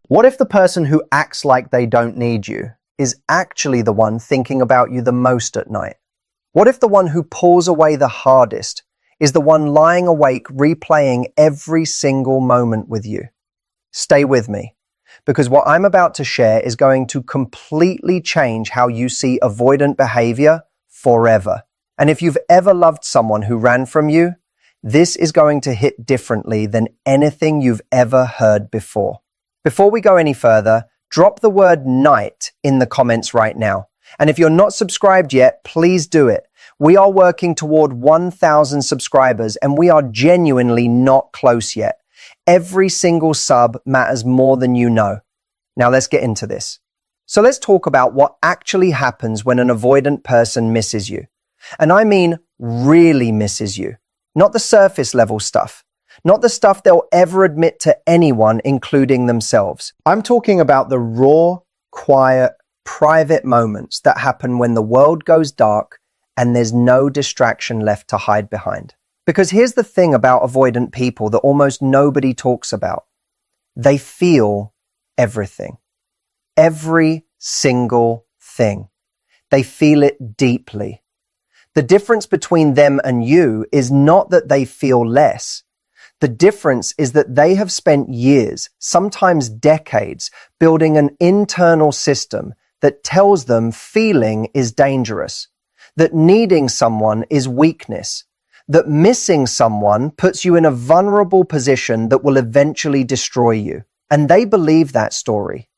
What if the person who acts like they don't need you is actually the one thinking about you the most at night? What if the one who pulls away the hardest is the one lying awake replaying every single moment with you? Stay with me, because what I'm about to share is going to completely change how you see avoidant behavior forever. And if you've ever loved someone who ran from you, this is going to hit differently than anything you've ever heard before. Before we go any further, drop the word night in the comments right now. And if you're not subscribed yet, please do it. We are working toward 1,000 subscribers and we are genuinely not close yet. Every single sub matters more than you know. Now let's get into this. So let's talk about what actually happens when an avoidant person misses you. And I mean really misses you. Not the surface level stuff. Not the stuff they'll ever admit to anyone, including themselves. I'm talking about the raw, quiet, private moments that happen when the world goes dark and there's no distraction left to hide behind. Because here's the thing about avoidant people that almost nobody talks about. They feel everything. Every single thing. They feel it deeply. The difference between them and you is not that they feel less. The difference is that they have spent years, sometimes decades, building an internal system that tells them feeling is dangerous, that needing someone is weakness, that missing someone puts you in a vulnerable position that will eventually destroy you. And they believe that story.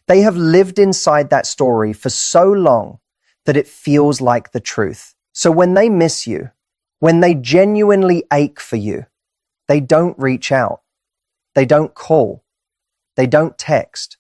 They have lived inside that story for so long that it feels like the truth. So when they miss you, when they genuinely ache for you, they don't reach out. They don't call. They don't text.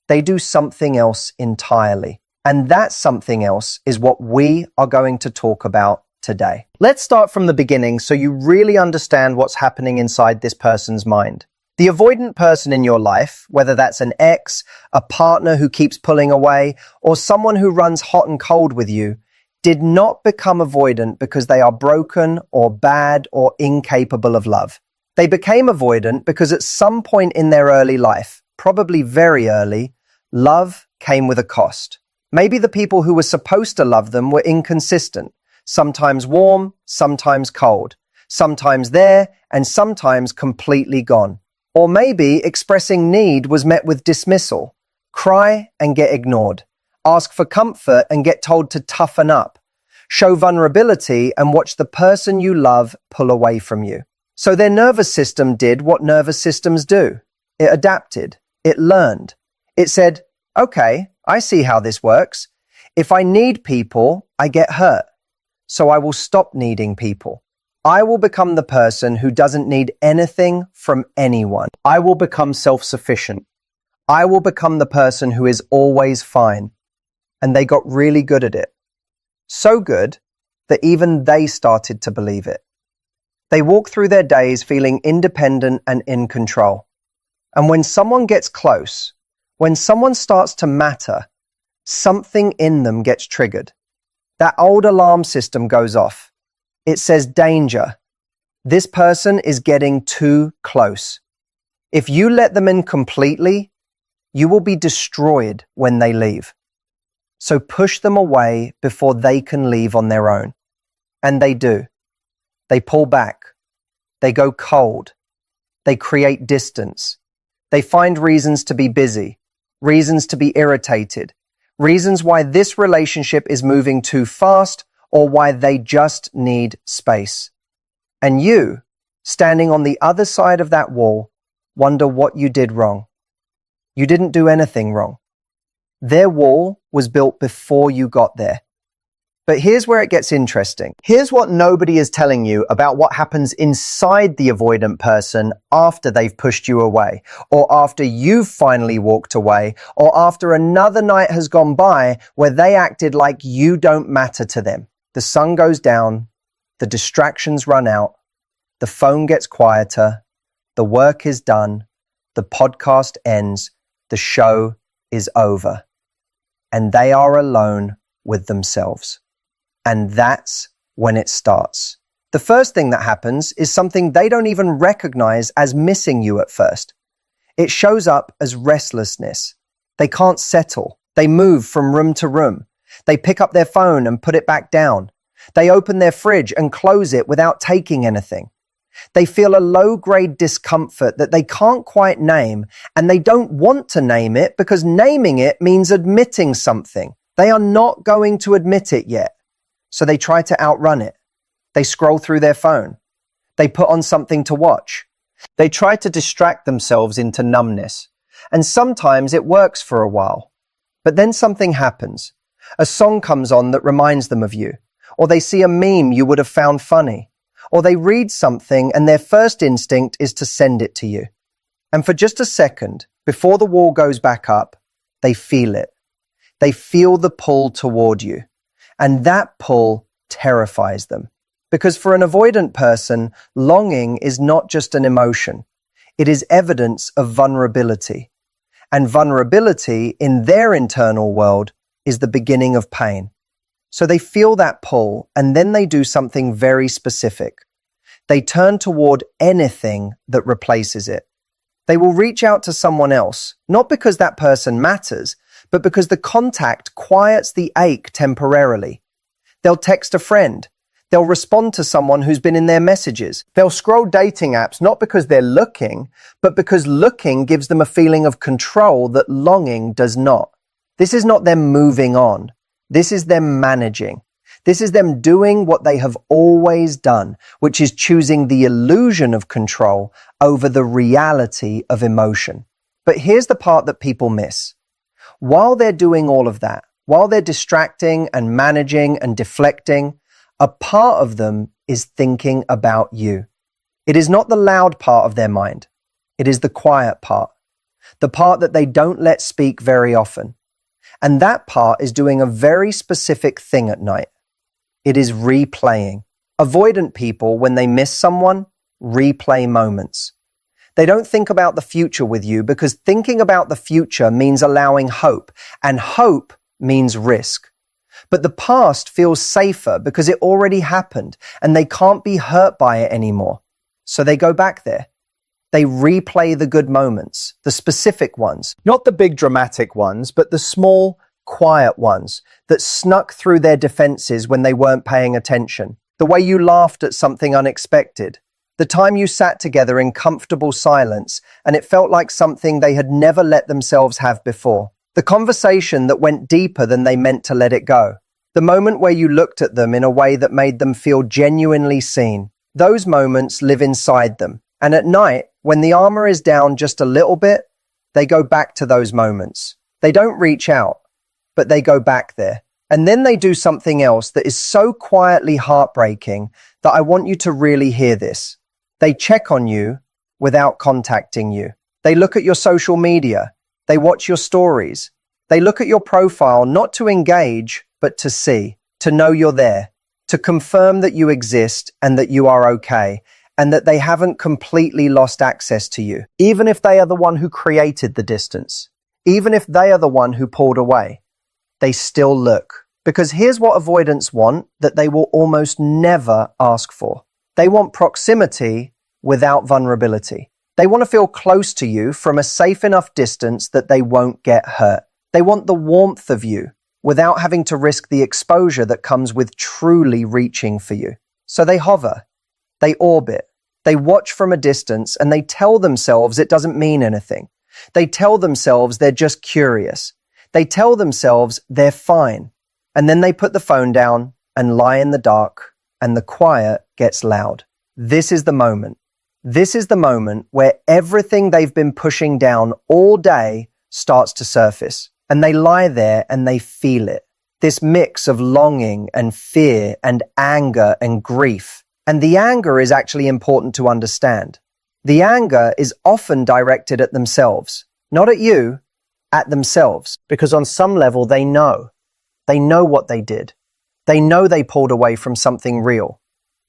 They do something else entirely. And that something else is what we are going to talk about today. Let's start from the beginning so you really understand what's happening inside this person's mind. The avoidant person in your life, whether that's an ex, a partner who keeps pulling away, or someone who runs hot and cold with you, did not become avoidant because they are broken or bad or incapable of love. They became avoidant because at some point in their early life, probably very early, love came with a cost. Maybe the people who were supposed to love them were inconsistent, sometimes warm, sometimes cold, sometimes there, and sometimes completely gone. Or maybe expressing need was met with dismissal, cry and get ignored. Ask for comfort and get told to toughen up. Show vulnerability and watch the person you love pull away from you. So their nervous system did what nervous systems do. It adapted. It learned. It said, okay, I see how this works. If I need people, I get hurt. So I will stop needing people. I will become the person who doesn't need anything from anyone. I will become self-sufficient. I will become the person who is always fine. And they got really good at it. So good that even they started to believe it. They walk through their days feeling independent and in control. And when someone gets close, when someone starts to matter, something in them gets triggered. That old alarm system goes off. It says danger. This person is getting too close. If you let them in completely, you will be destroyed when they leave. So push them away before they can leave on their own. And they do. They pull back. They go cold. They create distance. They find reasons to be busy, reasons to be irritated, reasons why this relationship is moving too fast or why they just need space. And you, standing on the other side of that wall, wonder what you did wrong. You didn't do anything wrong. Their wall was built before you got there. But here's where it gets interesting. Here's what nobody is telling you about what happens inside the avoidant person after they've pushed you away, or after you've finally walked away, or after another night has gone by where they acted like you don't matter to them. The sun goes down, the distractions run out, the phone gets quieter, the work is done, the podcast ends, the show is over. And they are alone with themselves. And that's when it starts. The first thing that happens is something they don't even recognize as missing you at first. It shows up as restlessness. They can't settle. They move from room to room. They pick up their phone and put it back down. They open their fridge and close it without taking anything. They feel a low-grade discomfort that they can't quite name, and they don't want to name it because naming it means admitting something. They are not going to admit it yet. So they try to outrun it. They scroll through their phone. They put on something to watch. They try to distract themselves into numbness. And sometimes it works for a while. But then something happens. A song comes on that reminds them of you. Or they see a meme you would have found funny. Or they read something and their first instinct is to send it to you. And for just a second, before the wall goes back up, they feel it. They feel the pull toward you. And that pull terrifies them. Because for an avoidant person, longing is not just an emotion. It is evidence of vulnerability. And vulnerability in their internal world is the beginning of pain. So they feel that pull, and then they do something very specific. They turn toward anything that replaces it. They will reach out to someone else, not because that person matters, but because the contact quiets the ache temporarily. They'll text a friend. They'll respond to someone who's been in their messages. They'll scroll dating apps not because they're looking, but because looking gives them a feeling of control that longing does not. This is not them moving on. This is them managing. This is them doing what they have always done, which is choosing the illusion of control over the reality of emotion. But here's the part that people miss. While they're doing all of that, while they're distracting and managing and deflecting, a part of them is thinking about you. It is not the loud part of their mind. It is the quiet part. The part that they don't let speak very often. And that part is doing a very specific thing at night. It is replaying. Avoidant people, when they miss someone, replay moments. They don't think about the future with you because thinking about the future means allowing hope, and hope means risk. But the past feels safer because it already happened and they can't be hurt by it anymore. So they go back there. They replay the good moments, the specific ones, not the big dramatic ones, but the small, quiet ones that snuck through their defenses when they weren't paying attention. The way you laughed at something unexpected. The time you sat together in comfortable silence and it felt like something they had never let themselves have before. The conversation that went deeper than they meant to let it go. The moment where you looked at them in a way that made them feel genuinely seen. Those moments live inside them. And at night, when the armor is down just a little bit, they go back to those moments. They don't reach out, but they go back there. And then they do something else that is so quietly heartbreaking that I want you to really hear this. They check on you without contacting you. They look at your social media. They watch your stories. They look at your profile not to engage, but to see, to know you're there, to confirm that you exist and that you are okay, and that they haven't completely lost access to you, even if they are the one who created the distance, even if they are the one who pulled away. They still look. Because here's what avoidants want that they will almost never ask for. They want proximity without vulnerability. They want to feel close to you from a safe enough distance that they won't get hurt. They want the warmth of you without having to risk the exposure that comes with truly reaching for you. So they hover, they orbit, they watch from a distance, and they tell themselves it doesn't mean anything. They tell themselves they're just curious. They tell themselves they're fine. And then they put the phone down and lie in the dark, and the quiet gets loud. This is the moment. This is the moment where everything they've been pushing down all day starts to surface. And they lie there and they feel it. This mix of longing and fear and anger and grief. And the anger is actually important to understand. The anger is often directed at themselves. Not at you, at themselves. Because on some level they know. They know what they did. They know they pulled away from something real.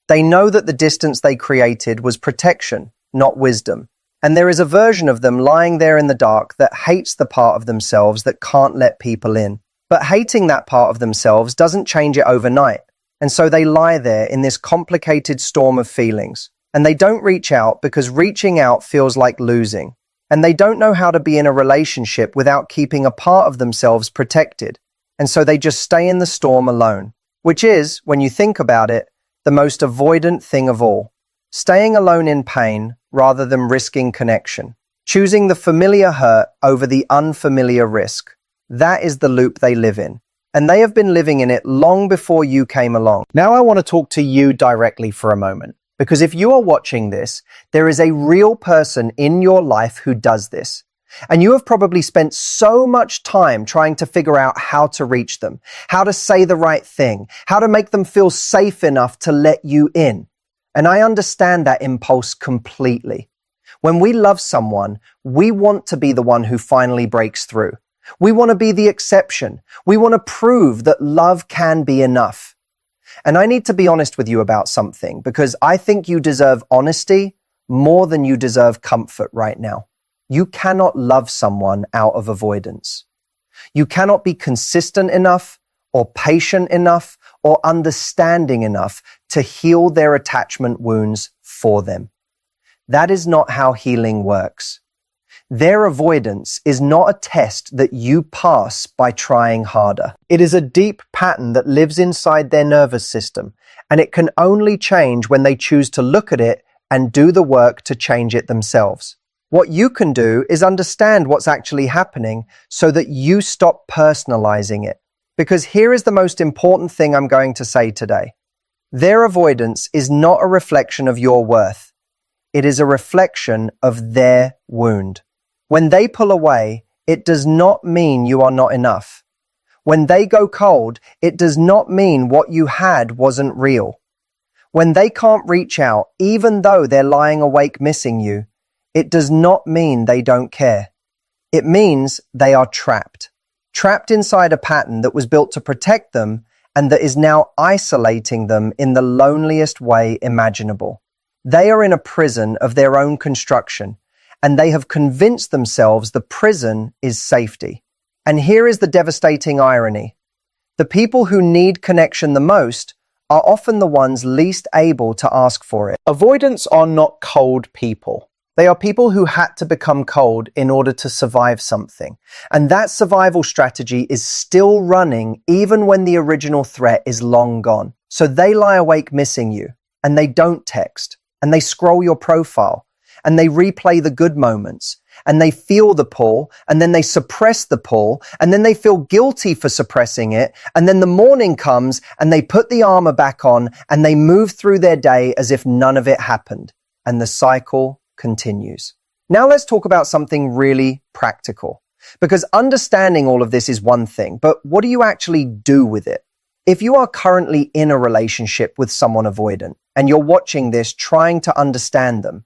They know that the distance they created was protection, not wisdom. And there is a version of them lying there in the dark that hates the part of themselves that can't let people in. But hating that part of themselves doesn't change it overnight. And so they lie there in this complicated storm of feelings. And they don't reach out because reaching out feels like losing. And they don't know how to be in a relationship without keeping a part of themselves protected. And so they just stay in the storm alone, which is, when you think about it, the most avoidant thing of all. Staying alone in pain rather than risking connection. Choosing the familiar hurt over the unfamiliar risk. That is the loop they live in. And they have been living in it long before you came along. Now I want to talk to you directly for a moment. Because if you are watching this, there is a real person in your life who does this. And you have probably spent so much time trying to figure out how to reach them, how to say the right thing, how to make them feel safe enough to let you in. And I understand that impulse completely. When we love someone, we want to be the one who finally breaks through. We want to be the exception. We want to prove that love can be enough. And I need to be honest with you about something, because I think you deserve honesty more than you deserve comfort right now. You cannot love someone out of avoidance. You cannot be consistent enough or patient enough or understanding enough to heal their attachment wounds for them. That is not how healing works. Their avoidance is not a test that you pass by trying harder. It is a deep pattern that lives inside their nervous system, and it can only change when they choose to look at it and do the work to change it themselves. What you can do is understand what's actually happening so that you stop personalizing it. Because here is the most important thing I'm going to say today. Their avoidance is not a reflection of your worth. It is a reflection of their wound. When they pull away, it does not mean you are not enough. When they go cold, it does not mean what you had wasn't real. When they can't reach out, even though they're lying awake missing you, it does not mean they don't care. It means they are trapped. Trapped inside a pattern that was built to protect them and that is now isolating them in the loneliest way imaginable. They are in a prison of their own construction, and they have convinced themselves the prison is safety. And here is the devastating irony. The people who need connection the most are often the ones least able to ask for it. Avoidants are not cold people. They are people who had to become cold in order to survive something. And that survival strategy is still running even when the original threat is long gone. So they lie awake missing you, and they don't text, and they scroll your profile, and they replay the good moments, and they feel the pull, and then they suppress the pull, and then they feel guilty for suppressing it, and then the morning comes, and they put the armor back on, and they move through their day as if none of it happened, and the cycle continues. Now let's talk about something really practical, because understanding all of this is one thing, but what do you actually do with it? If you are currently in a relationship with someone avoidant, and you're watching this trying to understand them,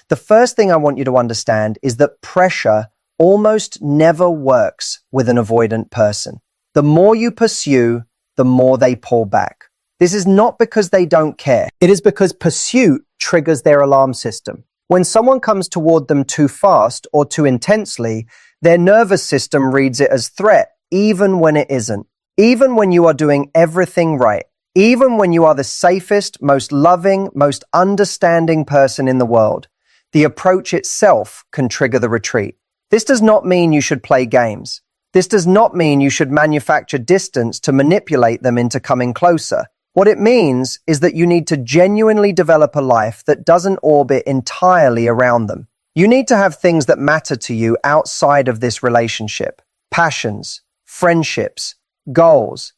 the first thing I want you to understand is that pressure almost never works with an avoidant person. The more you pursue, the more they pull back. This is not because they don't care. It is because pursuit triggers their alarm system. When someone comes toward them too fast or too intensely, their nervous system reads it as threat, even when it isn't. Even when you are doing everything right. Even when you are the safest, most loving, most understanding person in the world. The approach itself can trigger the retreat. This does not mean you should play games. This does not mean you should manufacture distance to manipulate them into coming closer. What it means is that you need to genuinely develop a life that doesn't orbit entirely around them. You need to have things that matter to you outside of this relationship. Passions, friendships, goals.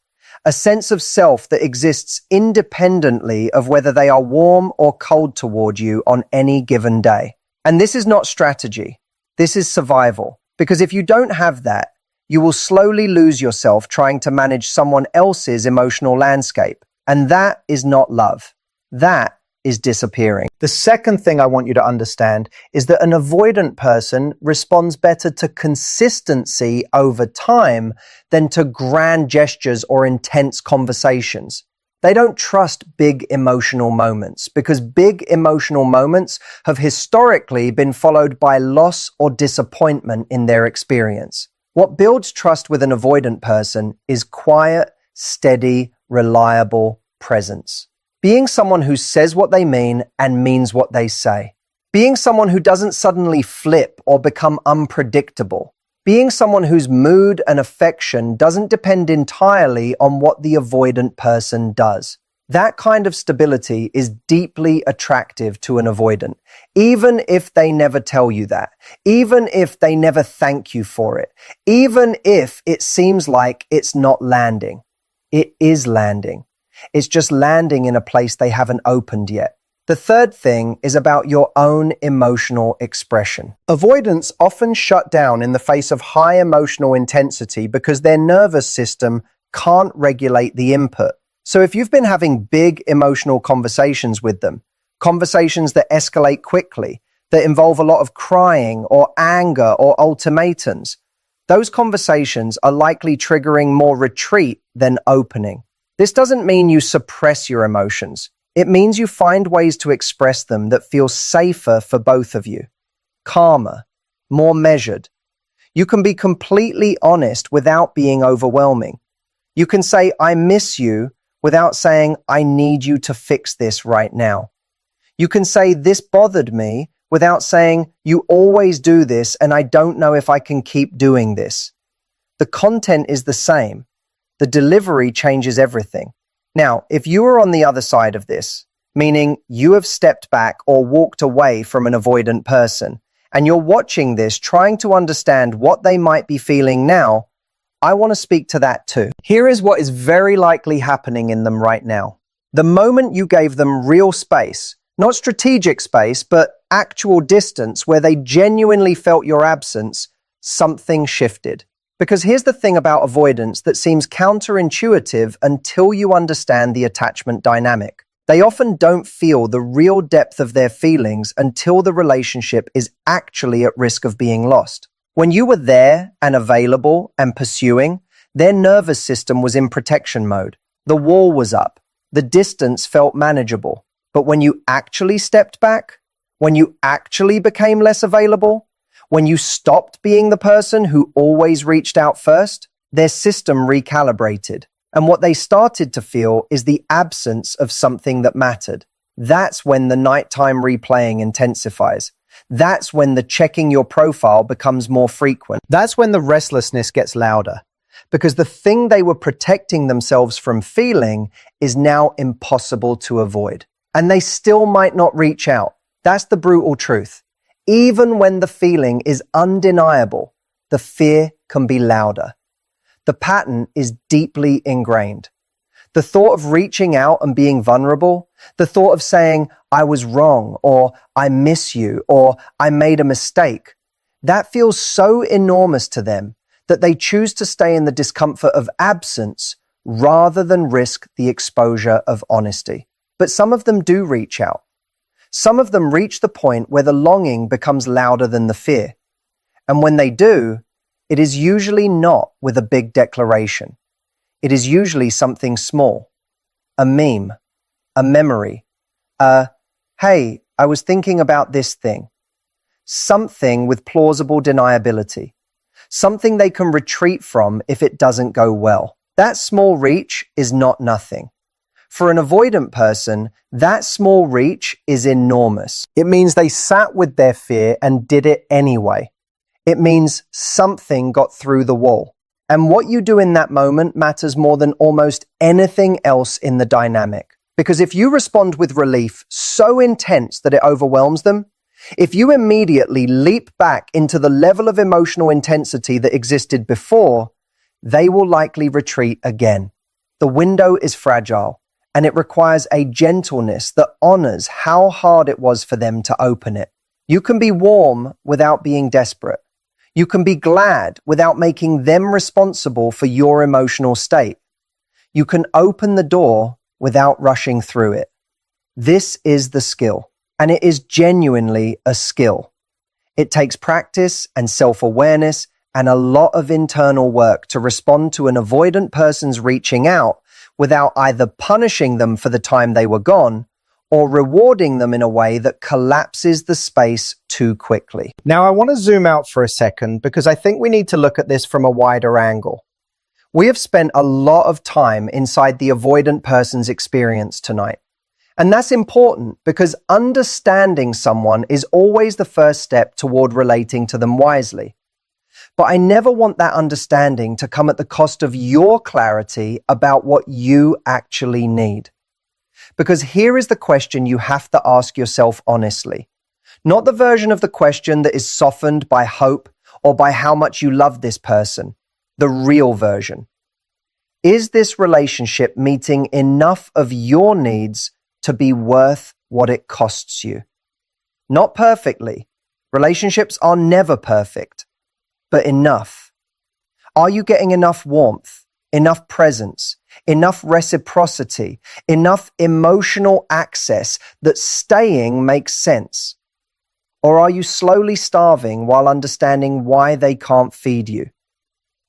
A sense of self that exists independently of whether they are warm or cold toward you on any given day. And this is not strategy. This is survival. Because if you don't have that, you will slowly lose yourself trying to manage someone else's emotional landscape. And that is not love. That is disappearing. The second thing I want you to understand is that an avoidant person responds better to consistency over time than to grand gestures or intense conversations. They don't trust big emotional moments because big emotional moments have historically been followed by loss or disappointment in their experience. What builds trust with an avoidant person is quiet, steady, reliable presence. Being someone who says what they mean and means what they say. Being someone who doesn't suddenly flip or become unpredictable. Being someone whose mood and affection doesn't depend entirely on what the avoidant person does. That kind of stability is deeply attractive to an avoidant, even if they never tell you that, even if they never thank you for it, even if it seems like it's not landing. It is landing. It's just landing in a place they haven't opened yet. The third thing is about your own emotional expression. Avoidants often shut down in the face of high emotional intensity because their nervous system can't regulate the input. So if you've been having big emotional conversations with them, conversations that escalate quickly, that involve a lot of crying or anger or ultimatums, those conversations are likely triggering more retreat than opening. This doesn't mean you suppress your emotions. It means you find ways to express them that feel safer for both of you, calmer, more measured. You can be completely honest without being overwhelming. You can say, "I miss you," without saying, "I need you to fix this right now." You can say, "This bothered me," without saying, "You always do this and I don't know if I can keep doing this." The content is the same. The delivery changes everything. Now, if you are on the other side of this, meaning you have stepped back or walked away from an avoidant person, and you're watching this trying to understand what they might be feeling now, I want to speak to that too. Here is what is very likely happening in them right now. The moment you gave them real space, not strategic space, but actual distance where they genuinely felt your absence, something shifted. Because here's the thing about avoidance that seems counterintuitive until you understand the attachment dynamic. They often don't feel the real depth of their feelings until the relationship is actually at risk of being lost. When you were there and available and pursuing, their nervous system was in protection mode. The wall was up. The distance felt manageable. But when you actually stepped back, when you actually became less available, when you stopped being the person who always reached out first, their system recalibrated. And what they started to feel is the absence of something that mattered. That's when the nighttime replaying intensifies. That's when the checking your profile becomes more frequent. That's when the restlessness gets louder. Because the thing they were protecting themselves from feeling is now impossible to avoid. And they still might not reach out. That's the brutal truth. Even when the feeling is undeniable, the fear can be louder. The pattern is deeply ingrained. The thought of reaching out and being vulnerable, the thought of saying, "I was wrong," or "I miss you," or "I made a mistake," that feels so enormous to them that they choose to stay in the discomfort of absence rather than risk the exposure of honesty. But some of them do reach out. Some of them reach the point where the longing becomes louder than the fear. And when they do, it is usually not with a big declaration. It is usually something small. A meme, a memory, "Hey, I was thinking about this thing." Something with plausible deniability. Something they can retreat from if it doesn't go well. That small reach is not nothing. For an avoidant person, that small reach is enormous. It means they sat with their fear and did it anyway. It means something got through the wall. And what you do in that moment matters more than almost anything else in the dynamic. Because if you respond with relief so intense that it overwhelms them, if you immediately leap back into the level of emotional intensity that existed before, they will likely retreat again. The window is fragile. And it requires a gentleness that honors how hard it was for them to open it. You can be warm without being desperate. You can be glad without making them responsible for your emotional state. You can open the door without rushing through it. This is the skill, and it is genuinely a skill. It takes practice and self-awareness and a lot of internal work to respond to an avoidant person's reaching out without either punishing them for the time they were gone or rewarding them in a way that collapses the space too quickly. Now, I want to zoom out for a second because I think we need to look at this from a wider angle. We have spent a lot of time inside the avoidant person's experience tonight, And that's important because understanding someone is always the first step toward relating to them wisely. But I never want that understanding to come at the cost of your clarity about what you actually need. Because here is the question you have to ask yourself honestly. Not the version of the question that is softened by hope or by how much you love this person. The real version. Is this relationship meeting enough of your needs to be worth what it costs you? Not perfectly. Relationships are never perfect. But enough. Are you getting enough warmth, enough presence, enough reciprocity, enough emotional access that staying makes sense? Or are you slowly starving while understanding why they can't feed you?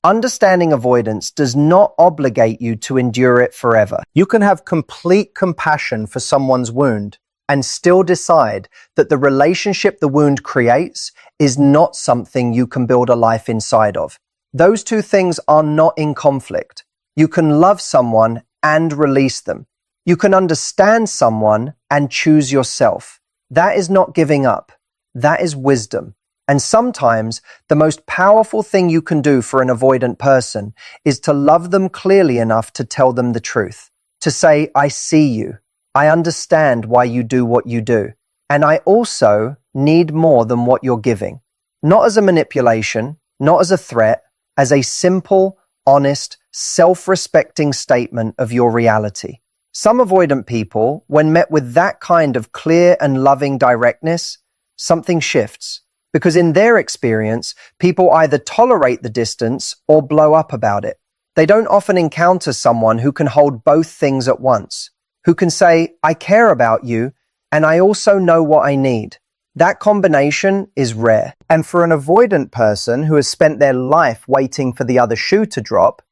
Understanding avoidance does not obligate you to endure it forever. You can have complete compassion for someone's wound and still decide that the relationship the wound creates is not something you can build a life inside of. Those two things are not in conflict. You can love someone and release them. You can understand someone and choose yourself. That is not giving up. That is wisdom. And sometimes the most powerful thing you can do for an avoidant person is to love them clearly enough to tell them the truth. To say, I see you. I understand why you do what you do. And I also need more than what you're giving. Not as a manipulation, not as a threat, as a simple, honest, self-respecting statement of your reality. Some avoidant people, when met with that kind of clear and loving directness, something shifts. Because in their experience, people either tolerate the distance or blow up about it. They don't often encounter someone who can hold both things at once, who can say, I care about you, and I also know what I need. That combination is rare. And for an avoidant person who has spent their life waiting for the other shoe to drop,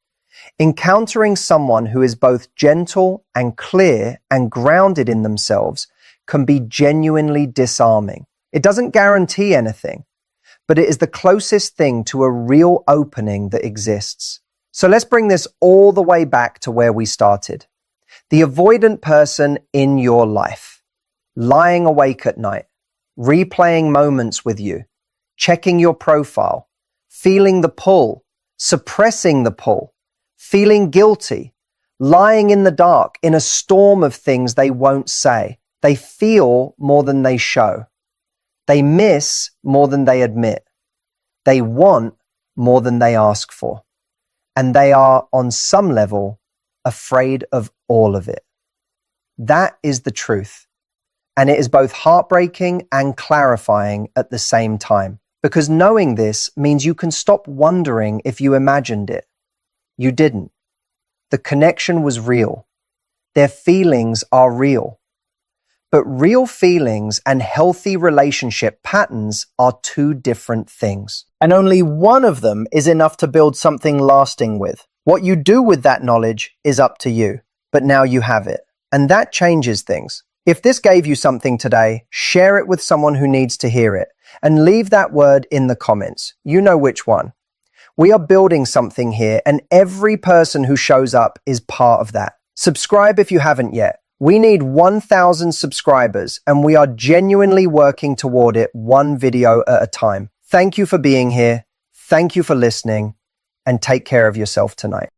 encountering someone who is both gentle and clear and grounded in themselves can be genuinely disarming. It doesn't guarantee anything, but it is the closest thing to a real opening that exists. So let's bring this all the way back to where we started. The avoidant person in your life, lying awake at night, replaying moments with you, checking your profile, feeling the pull, suppressing the pull, feeling guilty, lying in the dark in a storm of things they won't say. They feel more than they show. They miss more than they admit. They want more than they ask for. And they are, on some level, afraid of all of it. That is the truth. And it is both heartbreaking and clarifying at the same time. Because knowing this means you can stop wondering if you imagined it. You didn't. The connection was real. Their feelings are real. But real feelings and healthy relationship patterns are two different things. And only one of them is enough to build something lasting with. What you do with that knowledge is up to you. But now you have it. And that changes things. If this gave you something today, share it with someone who needs to hear it. And leave that word in the comments. You know which one. We are building something here, and every person who shows up is part of that. Subscribe if you haven't yet. We need 1,000 subscribers, and we are genuinely working toward it one video at a time. Thank you for being here. Thank you for listening, and take care of yourself tonight.